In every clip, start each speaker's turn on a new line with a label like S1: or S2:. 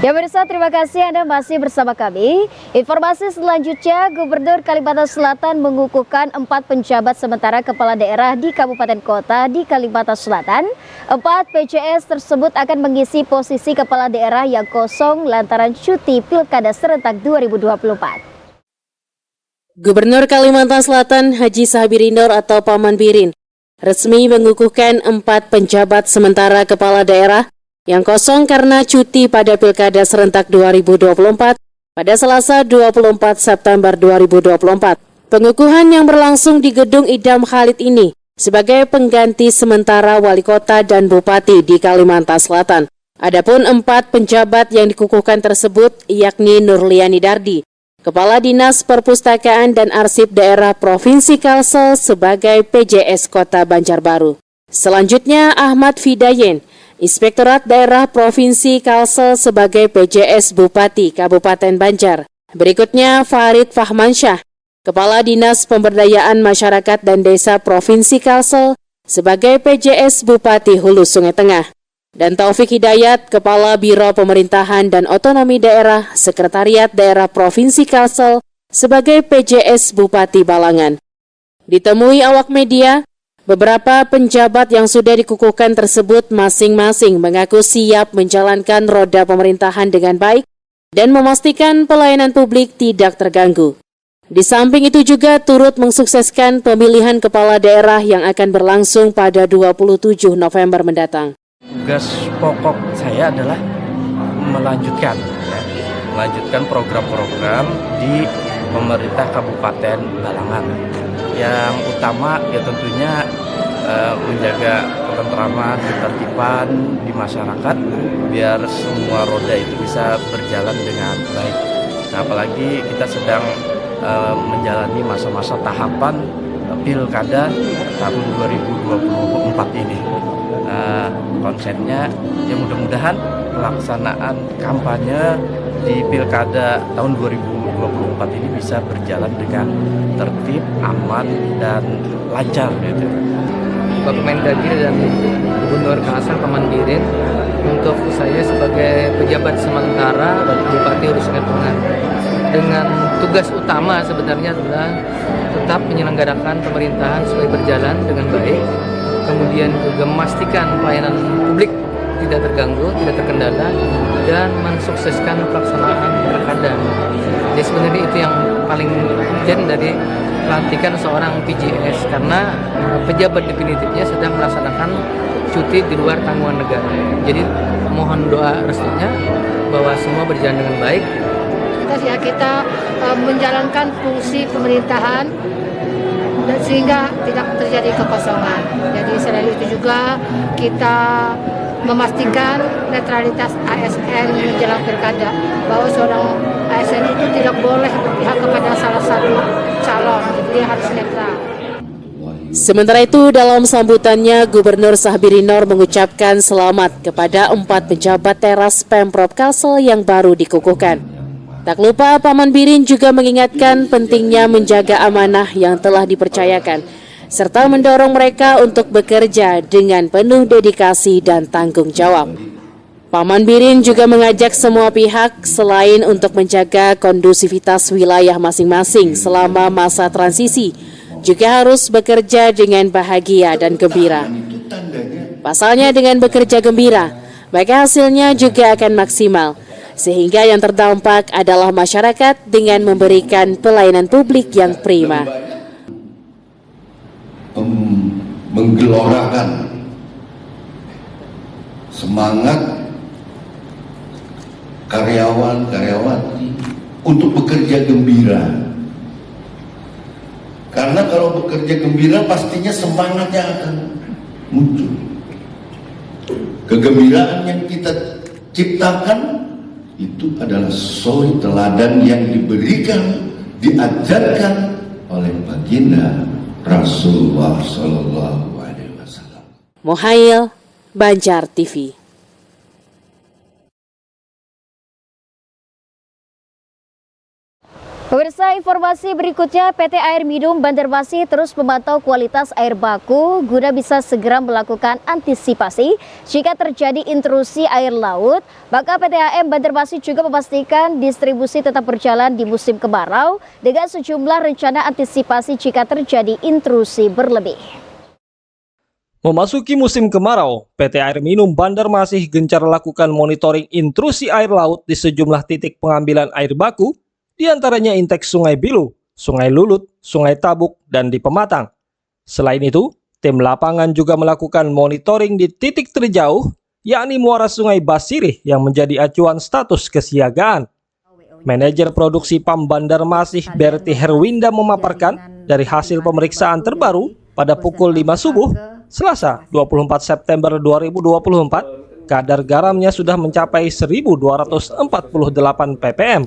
S1: Ya pemirsa, terima kasih Anda masih bersama kami. Informasi selanjutnya, Gubernur Kalimantan Selatan mengukuhkan 4 penjabat sementara kepala daerah di kabupaten kota di Kalimantan Selatan. 4 PJS tersebut akan mengisi posisi kepala daerah yang kosong lantaran cuti Pilkada serentak 2024.
S2: Gubernur Kalimantan Selatan Haji Sabirinor atau Paman Birin resmi mengukuhkan 4 penjabat sementara kepala daerah yang kosong karena cuti pada Pilkada serentak 2024 pada Selasa 24 September 2024. Pengukuhan yang berlangsung di Gedung Idam Khalid ini sebagai pengganti sementara wali kota dan bupati di Kalimantan Selatan. Adapun 4 penjabat yang dikukuhkan tersebut yakni Nurliani Dardi, Kepala Dinas Perpustakaan dan Arsip Daerah Provinsi Kalsel sebagai PJS Kota Banjarbaru. Selanjutnya Ahmad Fidayen, Inspektorat Daerah Provinsi Kalsel sebagai PJS Bupati Kabupaten Banjar. Berikutnya Farid Fahmansyah, Kepala Dinas Pemberdayaan Masyarakat dan Desa Provinsi Kalsel sebagai PJS Bupati Hulu Sungai Tengah. Dan Taufik Hidayat, Kepala Biro Pemerintahan dan Otonomi Daerah Sekretariat Daerah Provinsi Kalsel sebagai PJS Bupati Balangan. Ditemui awak media, beberapa penjabat yang sudah dikukuhkan tersebut masing-masing mengaku siap menjalankan roda pemerintahan dengan baik dan memastikan pelayanan publik tidak terganggu. Di samping itu juga turut mensukseskan pemilihan kepala daerah yang akan berlangsung pada 27 November mendatang.
S3: Tugas pokok saya adalah melanjutkan program-program di pemerintah Kabupaten Balangan. Yang utama ya tentunya menjaga ketentraman, ketertiban di masyarakat biar semua roda itu bisa berjalan dengan baik. Nah, apalagi kita sedang menjalani masa-masa tahapan Pilkada tahun 2024 ini. Konsepnya ya mudah-mudahan pelaksanaan kampanye di Pilkada tahun 2024 ini bisa berjalan dengan tertib, aman, dan lancar gitu.
S4: Bapak Mendagri dan Gubernur Kalsel Paman Birin untuk saya sebagai pejabat sementara Bupati Hulu Sungai Tengah dengan tugas utama sebenarnya adalah tetap menyelenggarakan pemerintahan supaya berjalan dengan baik, kemudian juga memastikan pelayanan publik tidak terganggu, tidak terkendala, dan mensukseskan pelaksanaan pilkada. Jadi sebenarnya itu yang paling urgent dari pelantikan seorang PJS karena pejabat definitifnya sedang melaksanakan cuti di luar tanggungan negara. Jadi mohon doa restunya bahwa semua berjalan dengan baik.
S5: Kita menjalankan fungsi pemerintahan dan sehingga tidak terjadi kekosongan. Jadi selain itu juga kita memastikan netralitas ASN menjelang pilkada, bahwa seorang ASN itu tidak boleh berpihak kepada salah satu calon, jadi dia harus netral.
S2: Sementara itu, dalam sambutannya, Gubernur Sabirinor mengucapkan selamat kepada 4 pejabat teras Pemprov Kalsel yang baru dikukuhkan. Tak lupa, Paman Birin juga mengingatkan pentingnya menjaga amanah yang telah dipercayakan, serta mendorong mereka untuk bekerja dengan penuh dedikasi dan tanggung jawab. Paman Birin juga mengajak semua pihak selain untuk menjaga kondusivitas wilayah masing-masing selama masa transisi, juga harus bekerja dengan bahagia dan gembira. Pasalnya dengan bekerja gembira, maka hasilnya juga akan maksimal, sehingga yang terdampak adalah masyarakat dengan memberikan pelayanan publik yang prima.
S6: Menggelorakan semangat karyawan-karyawati untuk bekerja gembira. Karena kalau bekerja gembira pastinya semangatnya akan muncul. Kegembiraan yang kita ciptakan itu adalah suri teladan yang diberikan, diajarkan oleh baginda Rasulullah Sallallahu Alaihi Wasallam.
S2: Mohail, Banjar TV.
S1: Pemirsa, informasi berikutnya, PT Air Minum Banjarmasin terus memantau kualitas air baku guna bisa segera melakukan antisipasi jika terjadi intrusi air laut. Maka PT AM Banjarmasin juga memastikan distribusi tetap berjalan di musim kemarau dengan sejumlah rencana antisipasi jika terjadi intrusi berlebih.
S7: Memasuki musim kemarau, PT Air Minum Banjarmasin gencar lakukan monitoring intrusi air laut di sejumlah titik pengambilan air baku, di antaranya Intek Sungai Bilu, Sungai Lulut, Sungai Tabuk, dan di Pematang. Selain itu, tim lapangan juga melakukan monitoring di titik terjauh, yakni muara Sungai Basirih yang menjadi acuan status kesiagaan. Manajer produksi PAM Banjarmasin Berti Herwinda memaparkan dari hasil pemeriksaan terbaru pada pukul 5 subuh, Selasa 24 September 2024, kadar garamnya sudah mencapai 1.248 ppm.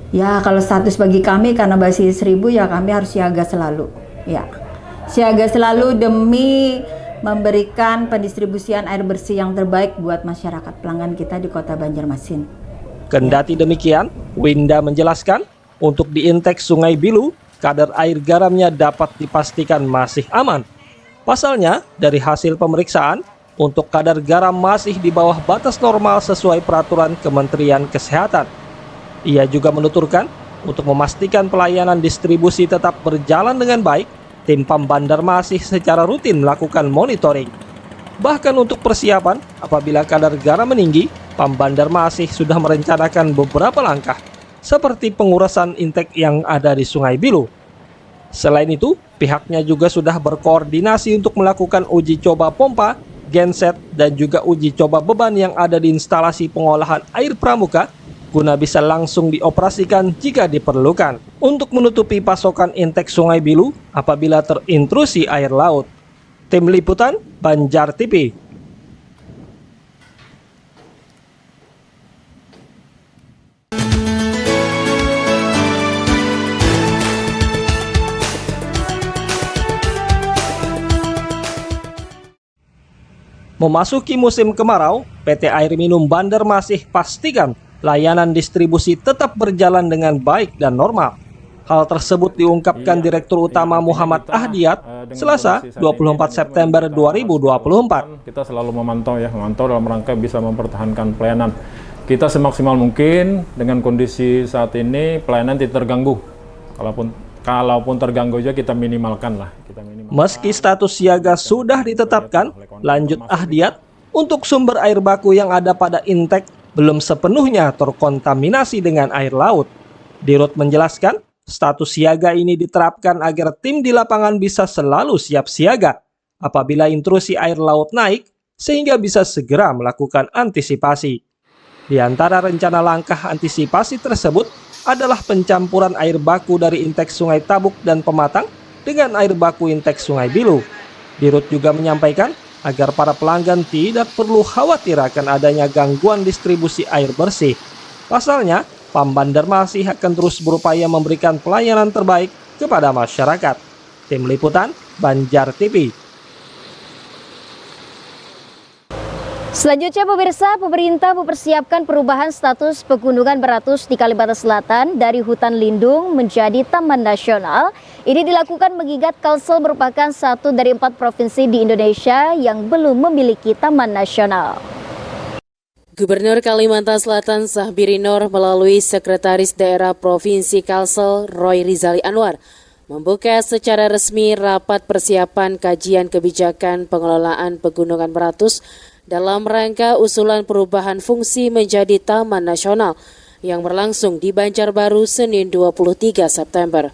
S8: Ya, kalau status bagi kami karena Basirih 1000 ya kami harus siaga selalu. Ya, siaga selalu demi memberikan pendistribusian air bersih yang terbaik buat masyarakat pelanggan kita di Kota Banjarmasin.
S7: Kendati demikian, Winda menjelaskan untuk di Intek Sungai Bilu, kadar air garamnya dapat dipastikan masih aman. Pasalnya, dari hasil pemeriksaan, untuk kadar garam masih di bawah batas normal sesuai peraturan Kementerian Kesehatan. Ia juga menuturkan, untuk memastikan pelayanan distribusi tetap berjalan dengan baik, tim PAM Banjarmasin secara rutin melakukan monitoring. Bahkan untuk persiapan, apabila kadar garam meninggi, PAM Banjarmasin sudah merencanakan beberapa langkah, seperti pengurasan intek yang ada di Sungai Bilu. Selain itu, pihaknya juga sudah berkoordinasi untuk melakukan uji coba pompa, genset, dan juga uji coba beban yang ada di instalasi pengolahan air pramuka, guna bisa langsung dioperasikan jika diperlukan untuk menutupi pasokan intek Sungai Bilu apabila terintrusi air laut. Tim Liputan Banjar TV. Memasuki musim kemarau, PT Air Minum Banjarmasin pastikan layanan distribusi tetap berjalan dengan baik dan normal. Hal tersebut diungkapkan Direktur Utama Muhammad Ahdiat Selasa 24 September 2024.
S9: Kita selalu memantau dalam rangka bisa mempertahankan pelayanan. Kita semaksimal mungkin dengan kondisi saat ini pelayanan tidak terganggu. Kalaupun terganggu aja kita minimalkan lah.
S7: Meski status siaga sudah ditetapkan, lanjut Ahdiat, untuk sumber air baku yang ada pada Intek belum sepenuhnya terkontaminasi dengan air laut. Dirut menjelaskan, status siaga ini diterapkan agar tim di lapangan bisa selalu siap siaga apabila intrusi air laut naik, sehingga bisa segera melakukan antisipasi. Di antara rencana langkah antisipasi tersebut adalah pencampuran air baku dari Intek Sungai Tabuk dan Pematang dengan air baku Intek Sungai Bilu. Dirut juga menyampaikan agar para pelanggan tidak perlu khawatir akan adanya gangguan distribusi air bersih. Pasalnya, PAM Banjarmasin akan terus berupaya memberikan pelayanan terbaik kepada masyarakat. Tim Liputan Banjar TV.
S1: Selanjutnya pemirsa, pemerintah mempersiapkan perubahan status Pegunungan Beratus di Kalimantan Selatan dari hutan lindung menjadi taman nasional. Ini dilakukan mengingat Kalsel merupakan satu dari 4 provinsi di Indonesia yang belum memiliki taman nasional.
S2: Gubernur Kalimantan Selatan Sahbiri Nur melalui Sekretaris Daerah Provinsi Kalsel Roy Rizali Anwar membuka secara resmi rapat persiapan kajian kebijakan pengelolaan Pegunungan Beratus dalam rangka usulan perubahan fungsi menjadi Taman Nasional yang berlangsung di Banjarbaru Senin 23 September.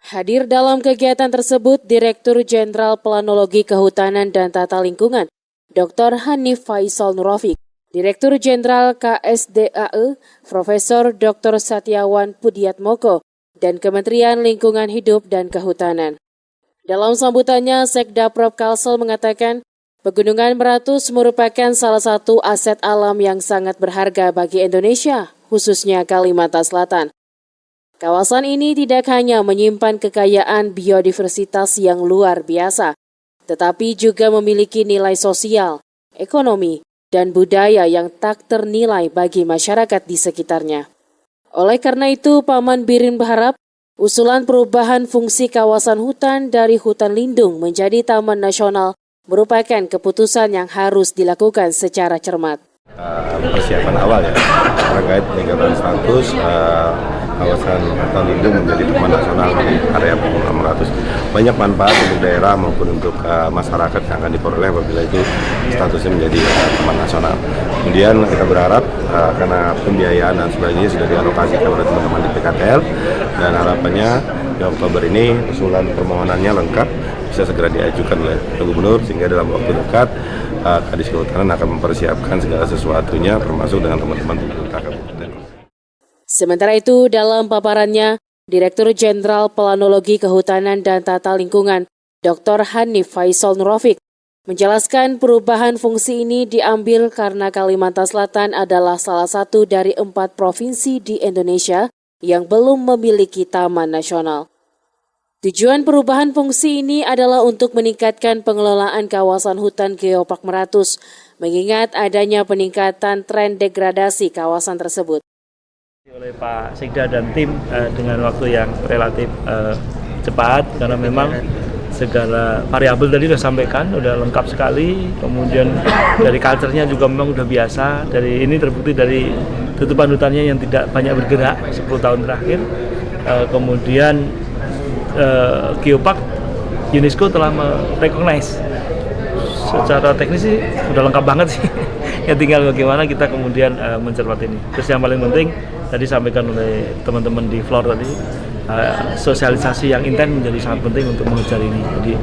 S2: Hadir dalam kegiatan tersebut Direktur Jenderal Planologi Kehutanan dan Tata Lingkungan, Dr. Hanif Faisal Nurrafiq, Direktur Jenderal KSDAE, Profesor Dr. Satyawan Pudiatmoko, dan Kementerian Lingkungan Hidup dan Kehutanan. Dalam sambutannya, Sekda Prop Kalsel mengatakan, Pegunungan Beratus merupakan salah satu aset alam yang sangat berharga bagi Indonesia, khususnya Kalimantan Selatan. Kawasan ini tidak hanya menyimpan kekayaan biodiversitas yang luar biasa, tetapi juga memiliki nilai sosial, ekonomi, dan budaya yang tak ternilai bagi masyarakat di sekitarnya. Oleh karena itu, Paman Birin berharap Usulan perubahan fungsi kawasan hutan dari hutan lindung menjadi taman nasional merupakan keputusan yang harus dilakukan secara cermat.
S10: Persiapan awal ya terkait peningkatan status kawasan hutan lindung menjadi taman nasional di area Pemulung 600. Banyak manfaat untuk daerah maupun untuk masyarakat yang akan diperoleh apabila itu statusnya menjadi taman nasional. Kemudian kita berharap karena pembiayaan dan sebagainya sudah dialokasikan oleh teman-teman di PKTL, dan harapannya di Oktober ini usulan permohonannya lengkap bisa segera diajukan oleh Gubernur, sehingga dalam waktu dekat Kadis Kehutanan akan mempersiapkan segala sesuatunya termasuk dengan teman-teman pemerintah kabupaten.
S2: Sementara itu, dalam paparannya, Direktur Jenderal Planologi Kehutanan dan Tata Lingkungan, Dr. Hanif Faisal Nurofik, menjelaskan perubahan fungsi ini diambil karena Kalimantan Selatan adalah salah satu dari 4 provinsi di Indonesia yang belum memiliki taman nasional. Tujuan perubahan fungsi ini adalah untuk meningkatkan pengelolaan kawasan hutan Geopark Meratus, mengingat adanya peningkatan tren degradasi kawasan tersebut.
S11: Oleh Pak Sekda dan tim dengan waktu yang relatif cepat, karena memang segala variabel tadi sudah sampaikan, sudah lengkap sekali. Kemudian dari culture-nya juga memang sudah biasa. Dari ini terbukti dari tutupan hutannya yang tidak banyak bergerak 10 tahun terakhir. Kemudian Geopark UNESCO telah merecognize. Secara teknis sih sudah lengkap banget sih. Ya tinggal bagaimana kita kemudian mencermati ini. Terus yang paling penting tadi sampaikan oleh teman-teman di floor tadi, sosialisasi yang intens menjadi sangat penting untuk mengejar ini. Jadi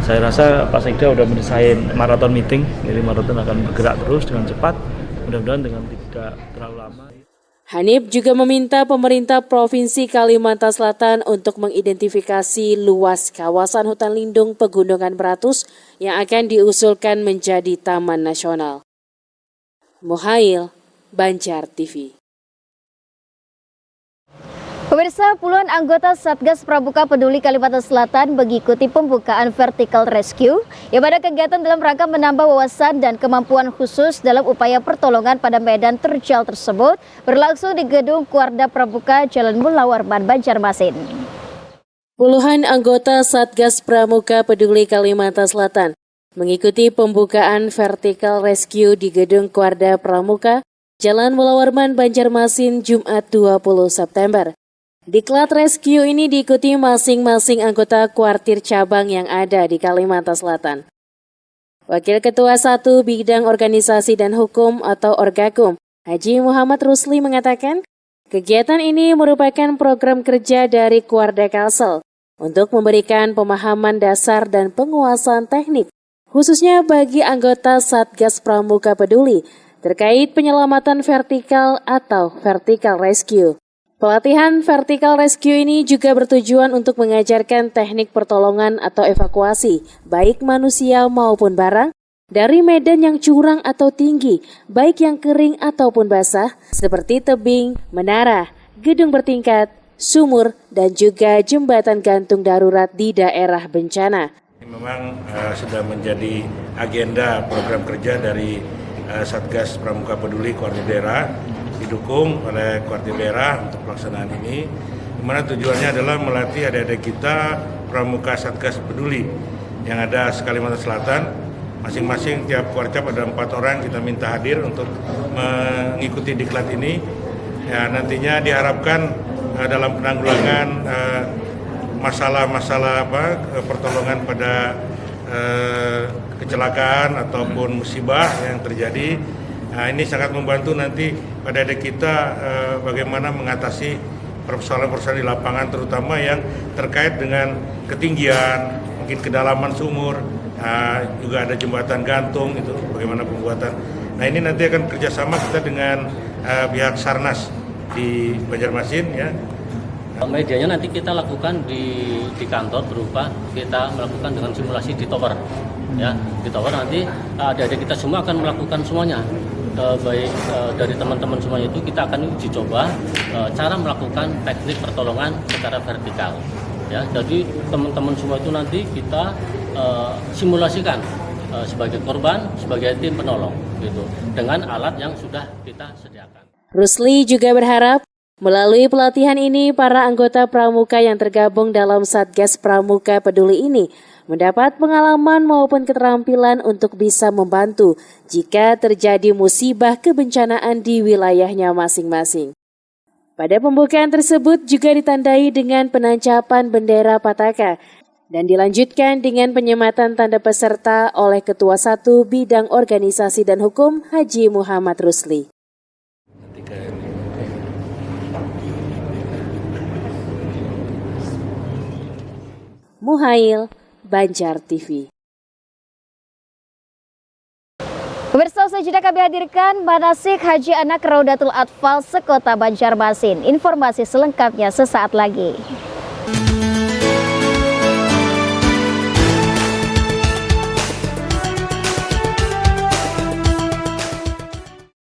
S11: saya rasa Pak Sekda sudah mendesain marathon meeting, jadi marathon akan bergerak terus dengan cepat, mudah-mudahan dengan tidak terlalu lama.
S2: Hanif juga meminta pemerintah Provinsi Kalimantan Selatan untuk mengidentifikasi luas kawasan hutan lindung Pegunungan Meratus yang akan diusulkan menjadi taman nasional. Muhail, Banjar TV.
S1: Pemirsa, puluhan anggota Satgas Pramuka Peduli Kalimantan Selatan mengikuti pembukaan Vertical Rescue yang pada kegiatan dalam rangka menambah wawasan dan kemampuan khusus dalam upaya pertolongan pada medan terjal tersebut berlangsung di Gedung Kuarda Pramuka Jalan Mula Warman, Banjarmasin.
S2: Puluhan anggota Satgas Pramuka Peduli Kalimantan Selatan mengikuti pembukaan Vertical Rescue di Gedung Kuarda Pramuka Jalan Mula Warman, Banjarmasin, Jumat 20 September. Diklat rescue ini diikuti masing-masing anggota kuartir cabang yang ada di Kalimantan Selatan. Wakil Ketua 1 Bidang Organisasi dan Hukum atau Orgakum, Haji Muhammad Rusli mengatakan, kegiatan ini merupakan program kerja dari Kuarda Kalsel untuk memberikan pemahaman dasar dan penguasaan teknik, khususnya bagi anggota Satgas Pramuka Peduli, terkait penyelamatan vertikal atau Vertical Rescue. Pelatihan Vertical Rescue ini juga bertujuan untuk mengajarkan teknik pertolongan atau evakuasi, baik manusia maupun barang, dari medan yang curang atau tinggi, baik yang kering ataupun basah, seperti tebing, menara, gedung bertingkat, sumur, dan juga jembatan gantung darurat di daerah bencana.
S12: Memang sudah menjadi agenda program kerja dari Satgas Pramuka Peduli Kuartir Daerah, didukung oleh Kuartir Daerah untuk pelaksanaan ini, di mana tujuannya adalah melatih adik-adik kita Pramuka Satgas Peduli yang ada di Kalimantan Selatan. Masing-masing tiap kuarcap ada 4 orang kita minta hadir untuk mengikuti diklat ini. Ya, nantinya diharapkan dalam penanggulangan masalah-masalah pertolongan pada kecelakaan ataupun musibah yang terjadi. Nah, ini sangat membantu nanti pada adik kita bagaimana mengatasi persoalan-persoalan di lapangan, terutama yang terkait dengan ketinggian, mungkin kedalaman sumur, juga ada jembatan gantung, itu bagaimana pembuatan. Nah, ini nanti akan kerjasama kita dengan pihak Sarnas di Banjarmasin, ya.
S13: Medianya nanti kita lakukan di kantor berupa kita melakukan dengan simulasi di tower, ya. Di tower nanti adik-adik kita semua akan melakukan semuanya. Baik dari teman-teman semuanya itu kita akan uji coba cara melakukan teknik pertolongan secara vertikal, ya. Jadi teman-teman semua itu nanti kita simulasikan sebagai korban, sebagai tim penolong gitu, dengan alat yang sudah kita sediakan.
S2: Rusli juga berharap Melalui pelatihan ini, para anggota pramuka yang tergabung dalam Satgas Pramuka Peduli ini mendapat pengalaman maupun keterampilan untuk bisa membantu jika terjadi musibah kebencanaan di wilayahnya masing-masing. Pada pembukaan tersebut juga ditandai dengan penancapan bendera Pataka dan dilanjutkan dengan penyematan tanda peserta oleh Ketua 1 Bidang Organisasi dan Hukum Haji Muhammad Rusli. Muhail, Banjar TV.
S1: Pemirsa, sejenak kami hadirkan manasik Haji Anak Raudatul Atfal sekota Banjarmasin. Informasi selengkapnya sesaat lagi.